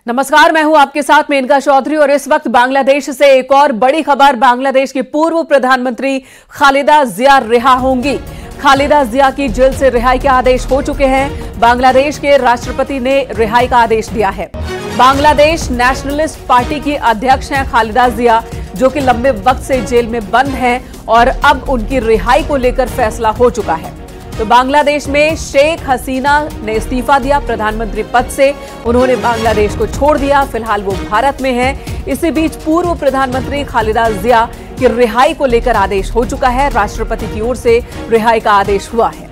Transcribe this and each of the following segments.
नमस्कार, मैं हूं आपके साथ मेनका चौधरी और इस वक्त बांग्लादेश से एक और बड़ी खबर। बांग्लादेश की पूर्व प्रधानमंत्री खालिदा जिया रिहा होंगी। खालिदा जिया की जेल से रिहाई के आदेश हो चुके हैं। बांग्लादेश के राष्ट्रपति ने रिहाई का आदेश दिया है। बांग्लादेश नेशनलिस्ट पार्टी की अध्यक्ष हैं खालिदा जिया, जो कि लंबे वक्त से जेल में बंद हैं और अब उनकी रिहाई को लेकर फैसला हो चुका है। तो बांग्लादेश में शेख हसीना ने इस्तीफा दिया प्रधानमंत्री पद से। उन्होंने बांग्लादेश को छोड़ दिया। फिलहाल वो भारत में हैं। इसी बीच पूर्व प्रधानमंत्री खालिदा जिया की रिहाई को लेकर आदेश हो चुका है। राष्ट्रपति की ओर से रिहाई का आदेश हुआ है।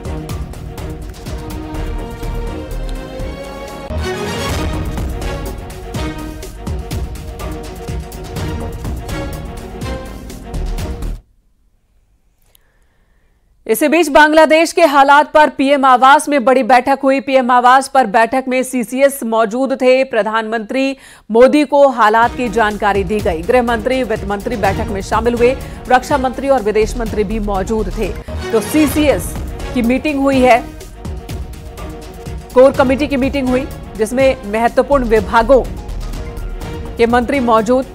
इसी बीच बांग्लादेश के हालात पर पीएम आवास में बड़ी बैठक हुई। पीएम आवास पर बैठक में सीसीएस मौजूद थे। प्रधानमंत्री मोदी को हालात की जानकारी दी गई। गृह मंत्री, वित्त मंत्री बैठक में शामिल हुए। रक्षा मंत्री और विदेश मंत्री भी मौजूद थे। तो सीसीएस की मीटिंग हुई है, कोर कमेटी की मीटिंग हुई, जिसमें महत्वपूर्ण विभागों के मंत्री मौजूद।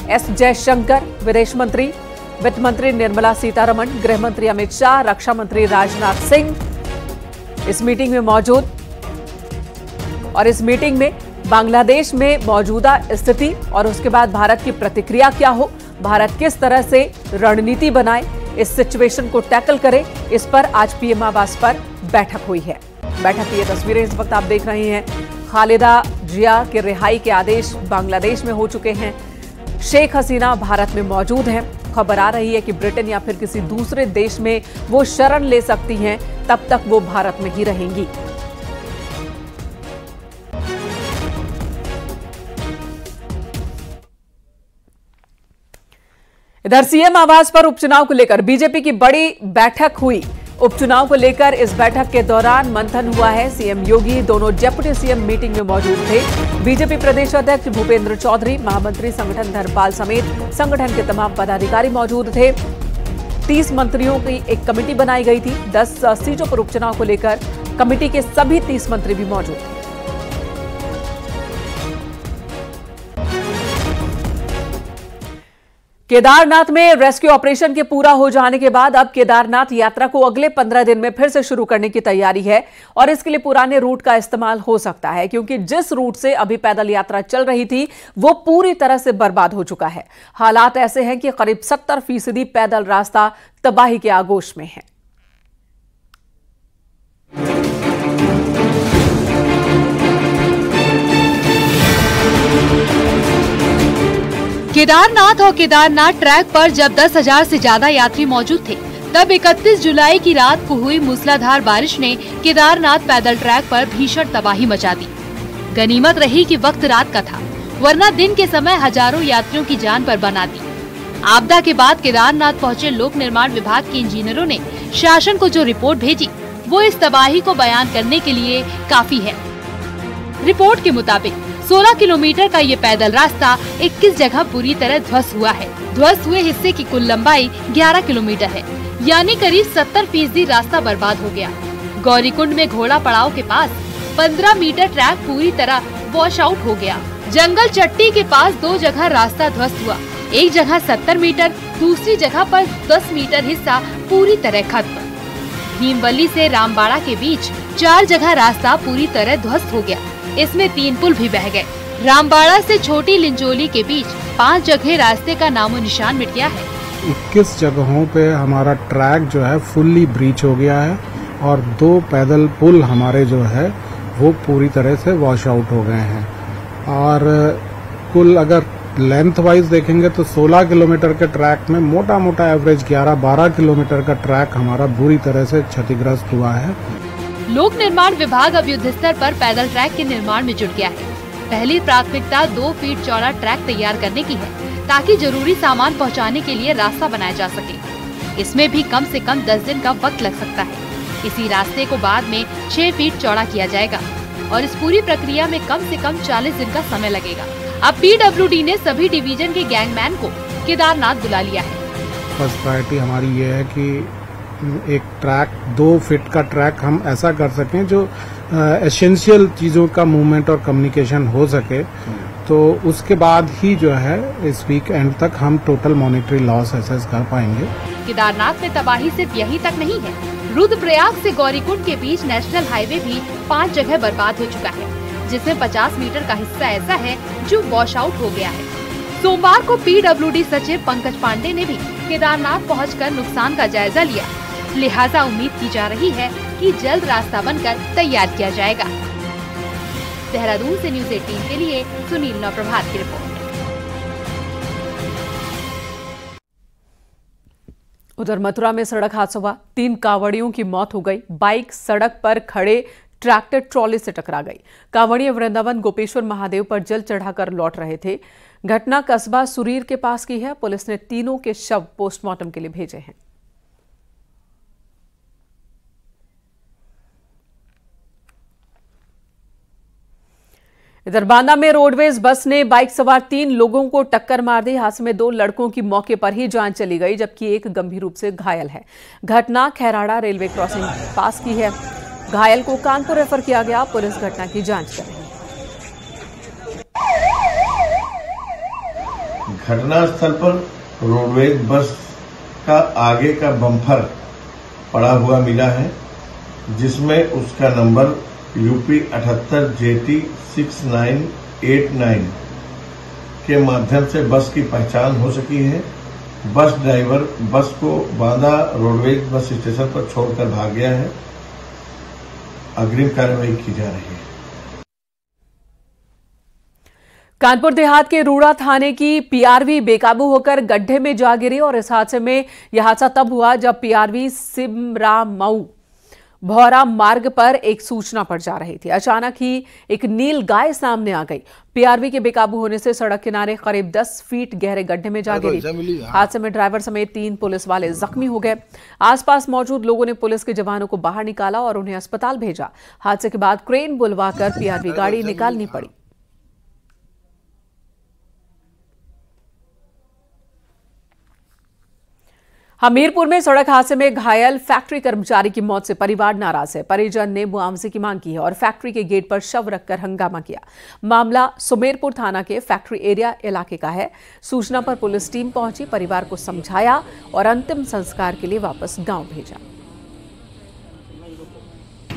एस जयशंकर विदेश मंत्री, वित्त मंत्री निर्मला सीतारमण, गृह मंत्री अमित शाह, रक्षा मंत्री राजनाथ सिंह इस मीटिंग में मौजूद। और इस मीटिंग में बांग्लादेश में मौजूदा स्थिति और उसके बाद भारत की प्रतिक्रिया क्या हो, भारत किस तरह से रणनीति बनाए, इस सिचुएशन को टैकल करे, इस पर आज पीएम आवास पर बैठक हुई है। बैठक की ये तस्वीरें इस वक्त आप देख रहे हैं। खालिदा जिया के रिहाई के आदेश बांग्लादेश में हो चुके हैं। शेख हसीना भारत में मौजूद हैं। खबर आ रही है कि ब्रिटेन या फिर किसी दूसरे देश में वो शरण ले सकती हैं, तब तक वो भारत में ही रहेंगी। इधर सीएम आवास पर उपचुनाव को लेकर बीजेपी की बड़ी बैठक हुई। उपचुनाव को लेकर इस बैठक के दौरान मंथन हुआ है। सीएम योगी, दोनों डिप्टी सीएम मीटिंग में मौजूद थे। बीजेपी प्रदेश अध्यक्ष भूपेंद्र चौधरी, महामंत्री संगठन धर्मपाल समेत संगठन के तमाम पदाधिकारी मौजूद थे। 30 मंत्रियों की एक कमेटी बनाई गई थी। 10 सीटों पर उपचुनाव को लेकर कमेटी के सभी 30 मंत्री भी मौजूद थे। केदारनाथ में रेस्क्यू ऑपरेशन के पूरा हो जाने के बाद अब केदारनाथ यात्रा को अगले 15 दिन में फिर से शुरू करने की तैयारी है। और इसके लिए पुराने रूट का इस्तेमाल हो सकता है, क्योंकि जिस रूट से अभी पैदल यात्रा चल रही थी वो पूरी तरह से बर्बाद हो चुका है। हालात ऐसे हैं कि करीब 70% पैदल रास्ता तबाही के आगोश में है। केदारनाथ और केदारनाथ ट्रैक पर जब 10,000 से ज्यादा यात्री मौजूद थे, तब 31 जुलाई की रात को हुई मूसलाधार बारिश ने केदारनाथ पैदल ट्रैक पर भीषण तबाही मचा दी। गनीमत रही कि वक्त रात का था, वरना दिन के समय हजारों यात्रियों की जान पर बना दी। आपदा के बाद केदारनाथ पहुंचे लोक निर्माण विभाग के इंजीनियरों ने शासन को जो रिपोर्ट भेजी, वो इस तबाही को बयान करने के लिए काफी है। रिपोर्ट के मुताबिक 16 किलोमीटर का ये पैदल रास्ता 21 जगह पूरी तरह ध्वस्त हुआ है। ध्वस्त हुए हिस्से की कुल लंबाई 11 किलोमीटर है, यानी करीब 70% रास्ता बर्बाद हो गया। गौरीकुंड में घोड़ा पड़ाव के पास 15 मीटर ट्रैक पूरी तरह वॉश आउट हो गया। जंगल चट्टी के पास 2 जगह रास्ता ध्वस्त हुआ। एक जगह 70 मीटर, दूसरी जगह पर 10 मीटर हिस्सा पूरी तरह खत्म। भीमवली से रामबाड़ा के बीच 4 जगह रास्ता पूरी तरह ध्वस्त हो गया। इसमें 3 पुल भी बह गए। रामबाड़ा से छोटी लिंजोली के बीच 5 जगह रास्ते का नामो निशान मिट गया है। 21 जगहों पे हमारा ट्रैक जो है फुल्ली ब्रीच हो गया है और 2 पैदल पुल हमारे जो है वो पूरी तरह से वॉश आउट हो गए हैं। और कुल अगर लेंथ वाइज देखेंगे तो 16 किलोमीटर के ट्रैक में मोटा मोटा एवरेज 11-12 किलोमीटर का ट्रैक हमारा बुरी तरह से क्षतिग्रस्त हुआ है। लोक निर्माण विभाग अब युद्ध स्तर पर पैदल ट्रैक के निर्माण में जुट गया है। पहली प्राथमिकता 2 फीट चौड़ा ट्रैक तैयार करने की है, ताकि जरूरी सामान पहुंचाने के लिए रास्ता बनाया जा सके। इसमें भी कम से कम 10 दिन का वक्त लग सकता है। इसी रास्ते को बाद में 6 फीट चौड़ा किया जाएगा और इस पूरी प्रक्रिया में कम से कम 40 दिन का समय लगेगा। अब PWD ने सभी डिवीजन के गैंगमैन को केदारनाथ बुला लिया है। फर्स्ट प्रायोरिटी हमारी ये है कि एक ट्रैक 2 फीट का ट्रैक हम ऐसा कर सकें जो एसेंशियल चीजों का मूवमेंट और कम्युनिकेशन हो सके, तो उसके बाद ही जो है इस वीक एंड तक हम टोटल मॉनेटरी लॉस असेस कर पाएंगे। केदारनाथ में तबाही सिर्फ यहीं तक नहीं है। रुद्रप्रयाग से गौरीकुंड के बीच नेशनल हाईवे भी 5 जगह बर्बाद हो चुका है, जिसमें 50 मीटर का हिस्सा ऐसा है जो वॉश आउट हो गया है। सोमवार को पीडब्ल्यूडी सचिव पंकज पांडे ने भी केदारनाथ पहुंचकर नुकसान का जायजा लिया। लिहाजा उम्मीद की जा रही है कि जल्द रास्ता बनकर तैयार किया जाएगा। देहरादून से न्यूज़ 18 के लिए सुनील नवप्रभात की रिपोर्ट। उधर मथुरा में सड़क हादसा हुआ, 3 कांवड़ियों की मौत हो गई। बाइक सड़क पर खड़े ट्रैक्टर ट्रॉली से टकरा गई। कांवड़िए वृंदावन गोपेश्वर महादेव पर जल चढ़ाकर लौट रहे थे। घटना कस्बा सुरीर के पास की है। पुलिस ने तीनों के शव पोस्टमार्टम के लिए भेजे हैं। इधर बांदा में रोडवेज बस ने बाइक सवार 3 लोगों को टक्कर मार दी। हादसे में 2 लड़कों की मौके पर ही जान चली गई, जबकि एक गंभीर रूप से घायल है। घटना खैराड़ा रेलवे क्रॉसिंग पास की है। घायल को कानपुर रेफर किया गया। पुलिस घटना की जांच कर रही है। घटनास्थल पर रोडवेज बस का आगे का बम्पर पड़ा हुआ मिला है, जिसमें उसका नंबर यूपी 78 JT 6989 के माध्यम से बस की पहचान हो सकी है। बस ड्राइवर बस को बांदा रोडवेज बस स्टेशन पर छोड़कर भाग गया है। अग्रिम कार्रवाई की जा रही है। कानपुर देहात के रूड़ा थाने की पीआरवी बेकाबू होकर गड्ढे में जा गिरी और इस हादसे में यह हादसा तब हुआ जब पीआरवी सिमरामऊ भौरा मार्ग पर एक सूचना पर जा रही थी। अचानक ही एक नील गाय सामने आ गई। पीआरवी के बेकाबू होने से सड़क किनारे करीब 10 फीट गहरे गड्ढे में जा गिरी। हादसे में ड्राइवर समेत 3 पुलिस वाले जख्मी हो गए। आसपास मौजूद लोगों ने पुलिस के जवानों को बाहर निकाला और उन्हें अस्पताल भेजा। हादसे के बाद क्रेन बुलवाकर पीआरवी गाड़ी निकालनी पड़ी। हमीरपुर में सड़क हादसे में घायल फैक्ट्री कर्मचारी की मौत से परिवार नाराज है। परिजन ने मुआवजे की मांग की है और फैक्ट्री के गेट पर शव रखकर हंगामा किया। मामला सुमेरपुर थाना के फैक्ट्री एरिया इलाके का है। सूचना पर पुलिस टीम पहुंची, परिवार को समझाया और अंतिम संस्कार के लिए वापस गांव भेजा।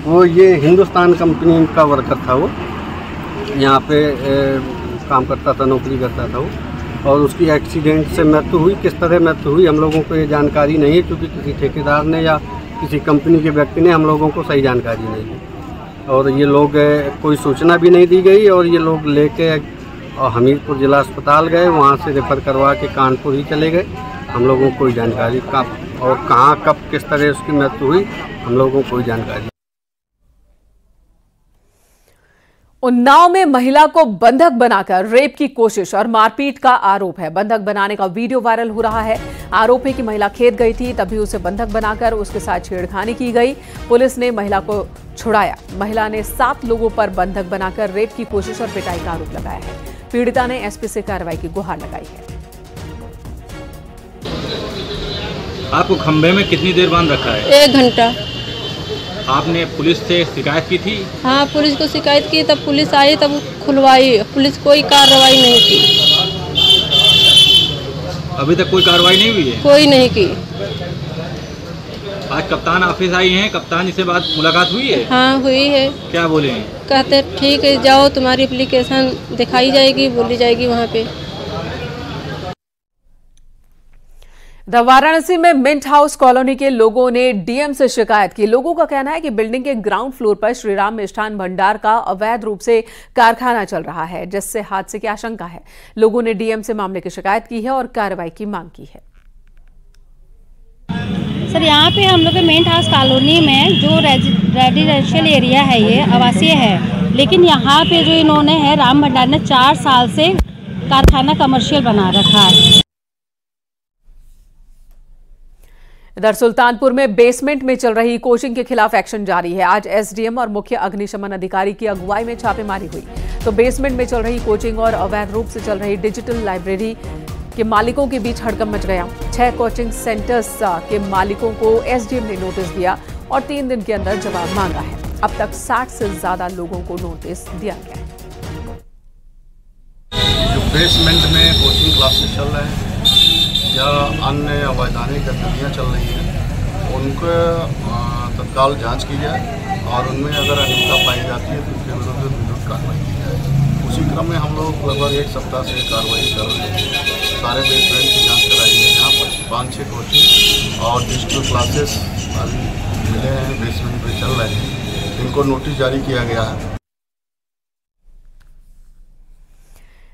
वो ये हिंदुस्तान कंपनी का वर्कर था। वो यहाँ पे काम करता था, नौकरी करता था वो, और उसकी एक्सीडेंट से मृत्यु हुई। किस तरह मृत्यु हुई हम लोगों को ये जानकारी नहीं है, क्योंकि किसी ठेकेदार ने या किसी कंपनी के व्यक्ति ने हम लोगों को सही जानकारी नहीं दी। और ये लोग कोई सूचना भी नहीं दी गई और ये लोग लेके हमीरपुर जिला अस्पताल गए, वहाँ से रेफर करवा के कानपुर ही चले गए। हम लोगों को कोई जानकारी कब और कहाँ कब किस तरह उसकी मृत्यु हुई हम लोगों को कोई जानकारी। उन्नाव में महिला को बंधक बनाकर रेप की कोशिश और मारपीट का आरोप है। बंधक बनाने का वीडियो वायरल हो रहा है। आरोप है कि महिला खेत गई थी, तभी उसे बंधक बनाकर उसके साथ छेड़खानी की गई। पुलिस ने महिला को छुड़ाया। महिला ने 7 लोगों पर बंधक बनाकर रेप की कोशिश और पिटाई का आरोप लगाया है। पीड़िता ने एसपी से कार्रवाई की गुहार लगाई है। आपको खंबे में कितनी देर बांध रखा है? 1 घंटा। आपने पुलिस से शिकायत की थी? हाँ, पुलिस को शिकायत की, तब पुलिस आई, तब खुलवाई। पुलिस कोई कार्रवाई नहीं की। अभी तक कोई कार्रवाई नहीं हुई है? कोई नहीं की। आज कप्तान ऑफिस आई हैं, कप्तान जी से बात मुलाकात हुई है? हाँ, हुई है। क्या बोले हैं? कहते ठीक है, जाओ, तुम्हारी एप्लीकेशन दिखाई जाएगी, बोली जाएगी वहाँ पे। वाराणसी में मिंट हाउस कॉलोनी के लोगों ने डीएम से शिकायत की। लोगों का कहना है कि बिल्डिंग के ग्राउंड फ्लोर पर श्रीराम मिष्ठान भंडार का अवैध रूप से कारखाना चल रहा है, जिससे हादसे की आशंका है। लोगों ने डीएम से मामले की शिकायत की है और कार्रवाई की मांग की है। सर, यहाँ पे हम लोग के मिंट हाउस कॉलोनी में जो रेजिडेंशियल एरिया है, ये आवासीय है, लेकिन यहाँ पे जो इन्होंने है राम भंडार ने 4 साल से कारखाना कमर्शियल बना रखा है। इधर सुल्तानपुर में बेसमेंट में चल रही कोचिंग के खिलाफ एक्शन जारी है। आज एसडीएम और मुख्य अग्निशमन अधिकारी की अगुवाई में छापेमारी हुई तो बेसमेंट में चल रही कोचिंग और अवैध रूप से चल रही डिजिटल लाइब्रेरी के मालिकों के बीच हड़कंप मच गया। 6 कोचिंग सेंटर्स के मालिकों को एसडीएम ने नोटिस दिया और 3 दिन के अंदर जवाब मांगा है। अब तक 60 से ज्यादा लोगों को नोटिस दिया गया है। जो बेसमेंट में कोचिंग क्लासेस चल रहे हैं या अन्य अवैधानिक गतिविधियाँ चल रही हैं, उनको तत्काल जांच की जाए और उनमें अगर अनियमितता पाई जाती है तो उसके विरुद्ध कार्रवाई की जाए। उसी क्रम में हम लोग लगभग 1 सप्ताह से कार्रवाई कर रहे हैं। सारे बेसमेंट की जांच कराई है। यहाँ पर 5-6 कोचिंग और डिजिटल क्लासेस अभी मिले हैं, बेसमेंट में चल रहे हैं, इनको नोटिस जारी किया गया है।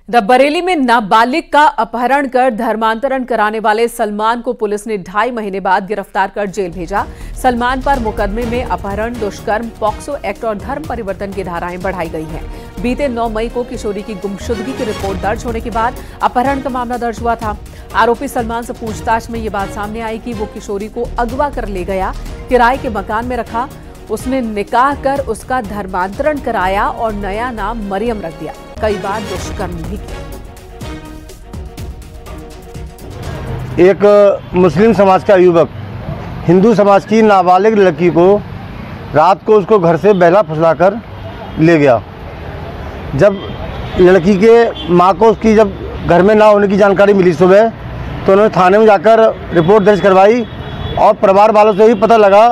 बरेली में नाबालिग का अपहरण कर धर्मांतरण कराने वाले सलमान को पुलिस ने 2.5 महीने बाद गिरफ्तार कर जेल भेजा। सलमान पर मुकदमे में अपहरण, दुष्कर्म, पॉक्सो एक्ट और धर्म परिवर्तन की धाराएं बढ़ाई गई हैं। बीते 9 मई को किशोरी की गुमशुदगी की रिपोर्ट दर्ज होने के बाद अपहरण का मामला दर्ज हुआ था। आरोपी सलमान से पूछताछ में ये बात सामने आई कि वो किशोरी को अगवा कर ले गया, किराए के मकान में रखा, उसने निकाह कर उसका धर्मांतरण कराया और नया नाम मरियम रख दिया। कई बार दुष्कर्म भी किया। एक मुस्लिम समाज का युवक हिंदू समाज की नाबालिग लड़की को रात को उसको घर से बहला फुसलाकर ले गया। जब लड़की के माँ को उसकी जब घर में ना होने की जानकारी मिली सुबह, तो उन्होंने थाने में जाकर रिपोर्ट दर्ज करवाई और परिवार वालों से ही पता लगा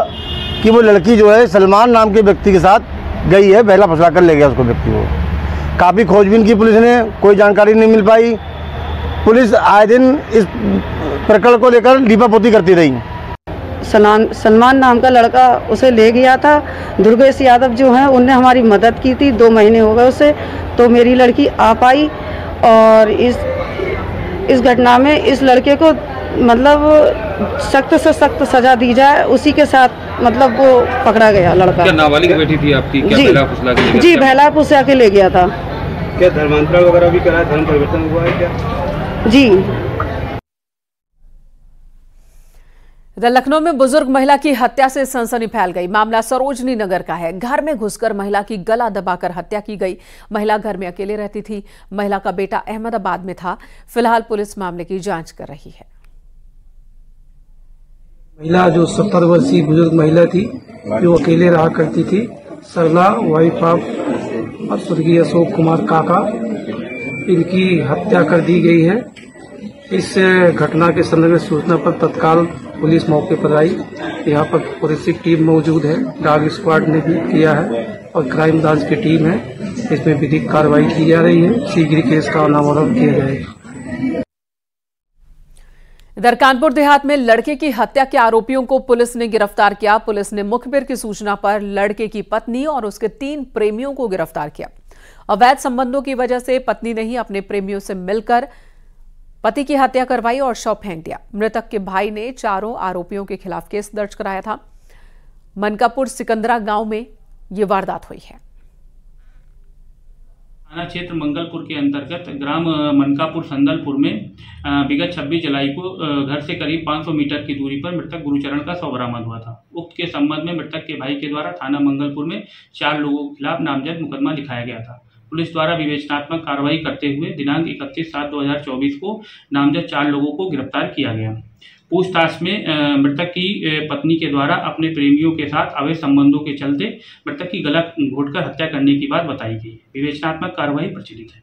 कि वो लड़की जो है सलमान नाम के व्यक्ति के साथ गई है, बहला फुसला कर ले गया उसको व्यक्ति को। काफ़ी खोजबीन की पुलिस ने, कोई जानकारी नहीं मिल पाई। पुलिस आए दिन इस प्रकरण को लेकर लीपापोती करती रही। सलमान नाम का लड़का उसे ले गया था। दुर्गेश यादव जो हैं उनने हमारी मदद की थी। 2 महीने हो गए उसे, तो मेरी लड़की आ पाई और इस घटना में इस लड़के को मतलब सख्त से सख्त सजा दी जाए। उसी के साथ मतलब वो पकड़ा गया लड़का। क्या नाबालिग बेटी थी आपकी? क्या जी, बहला फुसला के? जी, बहला फुसला के ले गया था। क्या धर्मांतरण वगैरह भी करा, धर्म परिवर्तन हुआ है क्या? जी। इधर लखनऊ में बुजुर्ग महिला की हत्या से सनसनी फैल गई। मामला सरोजनी नगर का है। घर में घुसकर महिला की गला दबाकर हत्या की गई। महिला घर में अकेले रहती थी। महिला का बेटा अहमदाबाद में था। फिलहाल पुलिस मामले की जांच कर रही है। महिला जो 70 वर्षीय बुजुर्ग महिला थी, जो अकेले रहा करती थी, सरला वाइफ ऑफ स्वर्गीय अशोक कुमार काका, इनकी हत्या कर दी गई है। इस घटना के संदर्भ में सूचना पर तत्काल पुलिस मौके पर आई। यहाँ पर पुलिस की टीम मौजूद है, डॉग स्क्वाड ने भी किया है और क्राइम ब्रांच की टीम है। इसमें विधिक कार्रवाई की जा रही है। शीघ्र केस का अनावरण किया जाएगा। इधर कानपुर देहात में लड़के की हत्या के आरोपियों को पुलिस ने गिरफ्तार किया। पुलिस ने मुखबिर की सूचना पर लड़के की पत्नी और उसके 3 प्रेमियों को गिरफ्तार किया। अवैध संबंधों की वजह से पत्नी ने ही अपने प्रेमियों से मिलकर पति की हत्या करवाई और शव फेंक दिया। मृतक के भाई ने 4 आरोपियों के खिलाफ केस दर्ज कराया था। मनकापुर सिकंदरा गांव में ये वारदात हुई है। थाना क्षेत्र मंगलपुर के अंतर्गत ग्राम मनकापुर संदलपुर में विगत 26 जुलाई को घर से करीब 500 मीटर की दूरी पर मृतक गुरुचरण का शव बरामद हुआ था। उक्त के संबंध में मृतक के भाई के द्वारा थाना मंगलपुर में 4 लोगों के खिलाफ नामजद मुकदमा लिखाया गया था। पुलिस द्वारा विवेचनात्मक कार्रवाई करते हुए दिनांक 31/7/2024 को नामजद 4 लोगों को गिरफ्तार किया गया। पूछताछ में मृतक की पत्नी के द्वारा अपने प्रेमियों के साथ अवैध संबंधों के चलते मृतक की गला घोंटकर हत्या करने की बात बताई गई। विवेचनात्मक कार्रवाई प्रचलित है।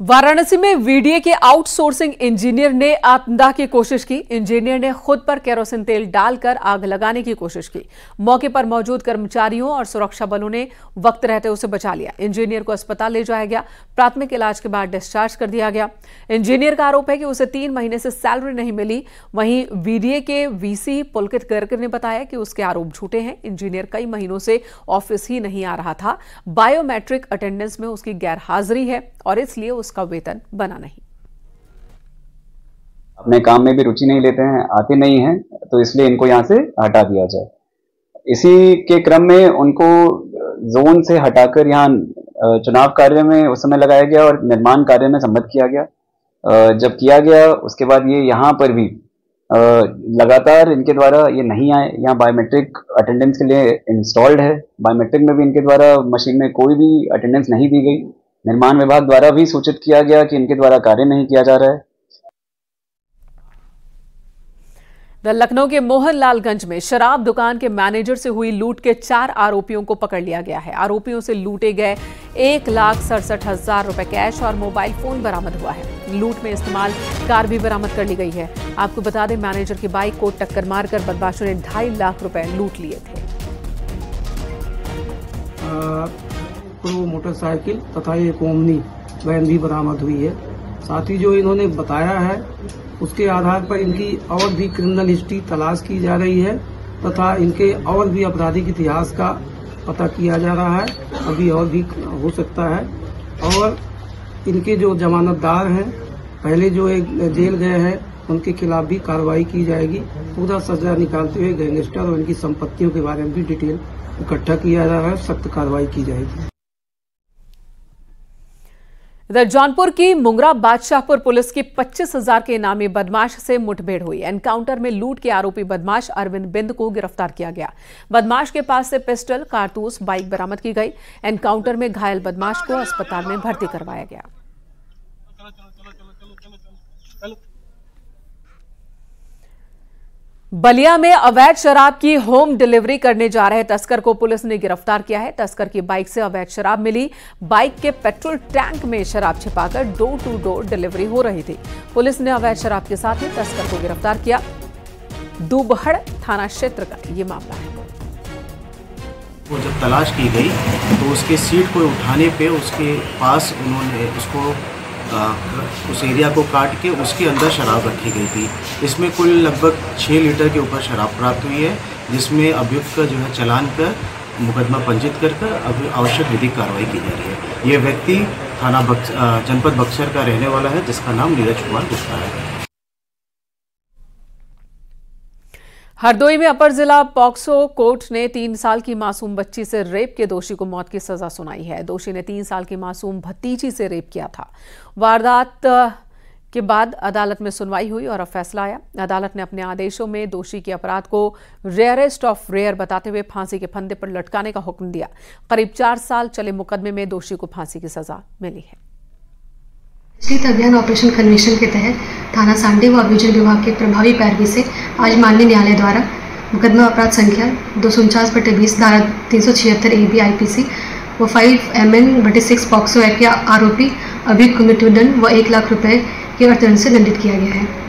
वाराणसी में वीडीए के आउटसोर्सिंग इंजीनियर ने आत्मदाह की कोशिश की। इंजीनियर ने खुद पर केरोसिन तेल डालकर आग लगाने की कोशिश की। मौके पर मौजूद कर्मचारियों और सुरक्षा बलों ने वक्त रहते उसे बचा लिया। इंजीनियर को अस्पताल ले जाया गया। प्राथमिक इलाज के बाद डिस्चार्ज कर दिया गया। इंजीनियर का आरोप है कि उसे 3 महीने से सैलरी नहीं मिली। वहीं वीडीए के वीसी पुलकित गर्ग ने बताया कि उसके आरोप झूठे हैं। इंजीनियर कई महीनों से ऑफिस ही नहीं आ रहा था। बायोमेट्रिक अटेंडेंस में उसकी गैर हाजिरी है और इसलिए उसका वेतन बना नहीं। अपने काम में भी रुचि नहीं लेते हैं, आते नहीं हैं, तो इसलिए इनको यहाँ से हटा दिया जाए। इसी के क्रम में उनको जोन से हटाकर यहाँ चुनाव कार्य में उस समय लगाया गया और निर्माण कार्य में सम्मत किया गया। जब किया गया उसके बाद ये यहाँ पर भी लगातार इनके द्वारा ये नहीं आए। यहाँ बायोमेट्रिक अटेंडेंस के लिए इंस्टॉल्ड है। बायोमेट्रिक में भी इनके द्वारा मशीन में कोई भी अटेंडेंस नहीं दी गई। निर्माण विभाग द्वारा भी सूचित किया गया कि इनके द्वारा कार्य नहीं किया जा रहा है। लखनऊ के मोहनलालगंज में शराब दुकान के मैनेजर से हुई लूट के 4 आरोपियों को पकड़ लिया गया है। आरोपियों से लूटे गए 1,67,000 रुपए कैश और मोबाइल फोन बरामद हुआ है। लूट में इस्तेमाल कार भी बरामद कर ली गई है। आपको बता दें, मैनेजर की बाइक को टक्कर मारकर बदमाशों ने 2.5 लाख रुपए लूट लिए थे। मोटरसाइकिल तथा एक ओमनी वैन भी बरामद हुई है। साथ ही जो इन्होंने बताया है उसके आधार पर इनकी और भी क्रिमिनल हिस्ट्री तलाश की जा रही है तथा इनके और भी आपराधिक इतिहास का पता किया जा रहा है। अभी और भी हो सकता है और इनके जो जमानतदार हैं, पहले जो एक जेल गए हैं, उनके खिलाफ भी कार्रवाई की जाएगी। पूरा सजा निकालते हुए गैंगस्टर और इनकी संपत्तियों के बारे में भी डिटेल इकट्ठा किया जा रहा है। सख्त कार्रवाई की जाएगी। इधर जौनपुर की मुंगरा बादशाहपुर पुलिस की 25,000 के इनामी बदमाश से मुठभेड़ हुई। एनकाउंटर में लूट के आरोपी बदमाश अरविंद बिंद को गिरफ्तार किया गया। बदमाश के पास से पिस्टल, कारतूस, बाइक बरामद की गई। एनकाउंटर में घायल बदमाश को अस्पताल में भर्ती करवाया गया। बलिया में अवैध शराब की होम डिलीवरी करने जा रहे तस्कर को पुलिस ने गिरफ्तार किया है। तस्कर की बाइक से अवैध शराब मिली। बाइक के पेट्रोल टैंक में शराब छिपाकर डोर टू डोर डिलीवरी हो रही थी। पुलिस ने अवैध शराब के साथ ही तस्कर को गिरफ्तार किया। दुबहड़ थाना क्षेत्र का ये मामला है। वो जब तलाश की गई तो उसके सीट को उठाने पे उसके पास उन्होंने उसको उस एरिया को काट के उसके अंदर शराब रखी गई थी। इसमें कुल लगभग 6 लीटर के ऊपर शराब प्राप्त हुई है, जिसमें अभियुक्त का जो है चालान कर मुकदमा पंजीत कर अभी आवश्यक विधिक कार्रवाई की जा रही है। ये व्यक्ति थाना जनपद बक्सर का रहने वाला है, जिसका नाम नीरज कुमार गुप्ता है। हरदोई में अपर जिला पॉक्सो कोर्ट ने 3 साल की मासूम बच्ची से रेप के दोषी को मौत की सजा सुनाई है। दोषी ने 3 साल की मासूम भतीजी से रेप किया था। वारदात के बाद अदालत में सुनवाई हुई और अब फैसला आया। अदालत ने अपने आदेशों में दोषी के अपराध को रेयरेस्ट ऑफ रेयर बताते हुए फांसी के फंदे पर लटकाने का हुक्म दिया। करीब 4 साल चले मुकदमे में दोषी को फांसी की सजा मिली है। शीत अभियान ऑपरेशन कन्वेंशन के तहत थाना सांडी व अभियोजन विभाग के प्रभावी पैरवी से आज माननीय न्यायालय द्वारा मुकदमा अपराध संख्या 249/20 धारा 376 AB IPC व 5 MN/6 पॉक्सो एक्ट के आरोपी अभियुक्त को मृत्युदंड व 1 लाख रुपए के अर्थदंड से दंडित किया गया है।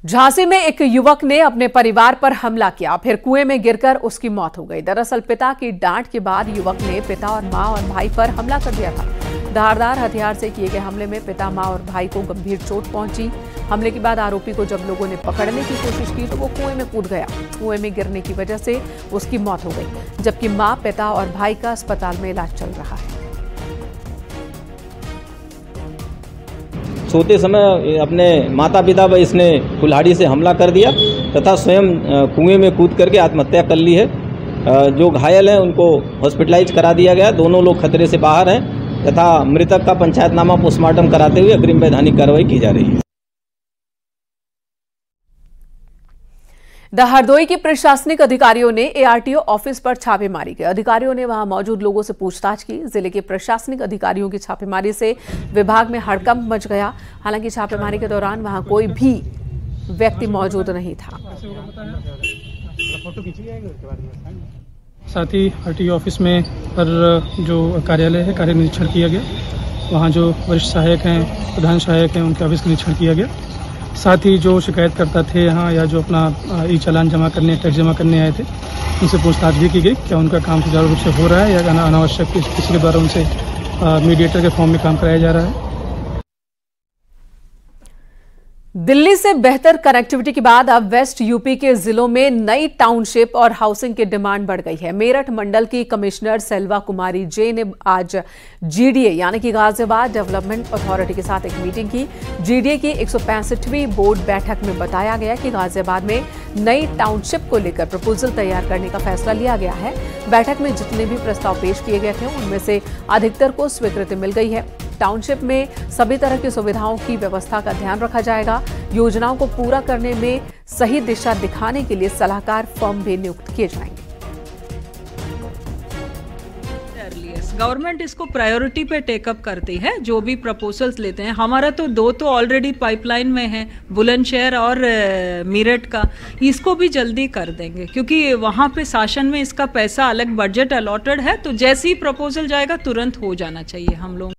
झांसी में एक युवक ने अपने परिवार पर हमला किया, फिर कुएं में गिरकर उसकी मौत हो गई। दरअसल पिता की डांट के बाद युवक ने पिता और मां और भाई पर हमला कर दिया था। धारदार हथियार से किए गए हमले में पिता, मां और भाई को गंभीर चोट पहुंची। हमले के बाद आरोपी को जब लोगों ने पकड़ने की कोशिश की तो वो कुएं में कूद गया। कुएं में गिरने की वजह से उसकी मौत हो गई, जबकि मां, पिता और भाई का अस्पताल में इलाज चल रहा है। सोते समय अपने माता पिता पर इसने कुल्हाड़ी से हमला कर दिया तथा स्वयं कुएं में कूद करके आत्महत्या कर ली है। जो घायल हैं उनको हॉस्पिटलाइज करा दिया गया। दोनों लोग खतरे से बाहर हैं तथा मृतक का पंचायतनामा पोस्टमार्टम कराते हुए अग्रिम वैधानिक कार्रवाई की जा रही है। हरदोई के प्रशासनिक अधिकारियों ने ARTO ऑफिस पर छापेमारी की। अधिकारियों ने वहां मौजूद लोगों से पूछताछ की। जिले के प्रशासनिक अधिकारियों की छापेमारी से विभाग में हड़कंप मच गया। हालांकि छापेमारी के दौरान वहां कोई भी व्यक्ति मौजूद नहीं था। साथ ही RTO ऑफिस में पर जो कार्यालय है, कार्य निरीक्षण किया गया। वहाँ जो वरिष्ठ सहायक हैं, प्रधान सहायक हैं, उनके ऑफिस का निरीक्षण किया गया। साथ ही जो शिकायतकर्ता थे यहाँ या जो अपना ई-चालान जमा करने, टैक्स जमा करने आए थे, उनसे पूछताछ भी की गई। क्या उनका काम सुचारू रूप से हो रहा है या अनावश्यक किसी के द्वारा उनसे मीडिएटर के फॉर्म में काम कराया जा रहा है। दिल्ली से बेहतर कनेक्टिविटी के बाद अब वेस्ट यूपी के जिलों में नई टाउनशिप और हाउसिंग की डिमांड बढ़ गई है। मेरठ मंडल की कमिश्नर सेल्वा कुमारी जे ने आज GDA यानी कि गाजियाबाद डेवलपमेंट अथॉरिटी के साथ एक मीटिंग की। GDA की 165वीं बोर्ड बैठक में बताया गया कि गाजियाबाद में नई टाउनशिप को लेकर प्रपोजल तैयार करने का फैसला लिया गया है। बैठक में जितने भी प्रस्ताव पेश किए गए थे उनमें से अधिकतर को स्वीकृति मिल गई है। टाउनशिप में सभी तरह की सुविधाओं की व्यवस्था का ध्यान रखा जाएगा। योजनाओं को पूरा करने में सही दिशा दिखाने के लिए सलाहकार फर्म भी नियुक्त किए जाएंगे। लिए। गवर्नमेंट इसको प्रायोरिटी पे टेकअप करती है जो भी प्रपोजल्स लेते हैं। हमारा तो 2 तो ऑलरेडी पाइपलाइन में है, बुलंदशहर और मेरठ का, इसको भी जल्दी कर देंगे क्योंकि वहाँ पे शासन में इसका पैसा अलग बजट अलॉटेड है, तो जैसे ही प्रपोजल जाएगा तुरंत हो जाना चाहिए हम लोग।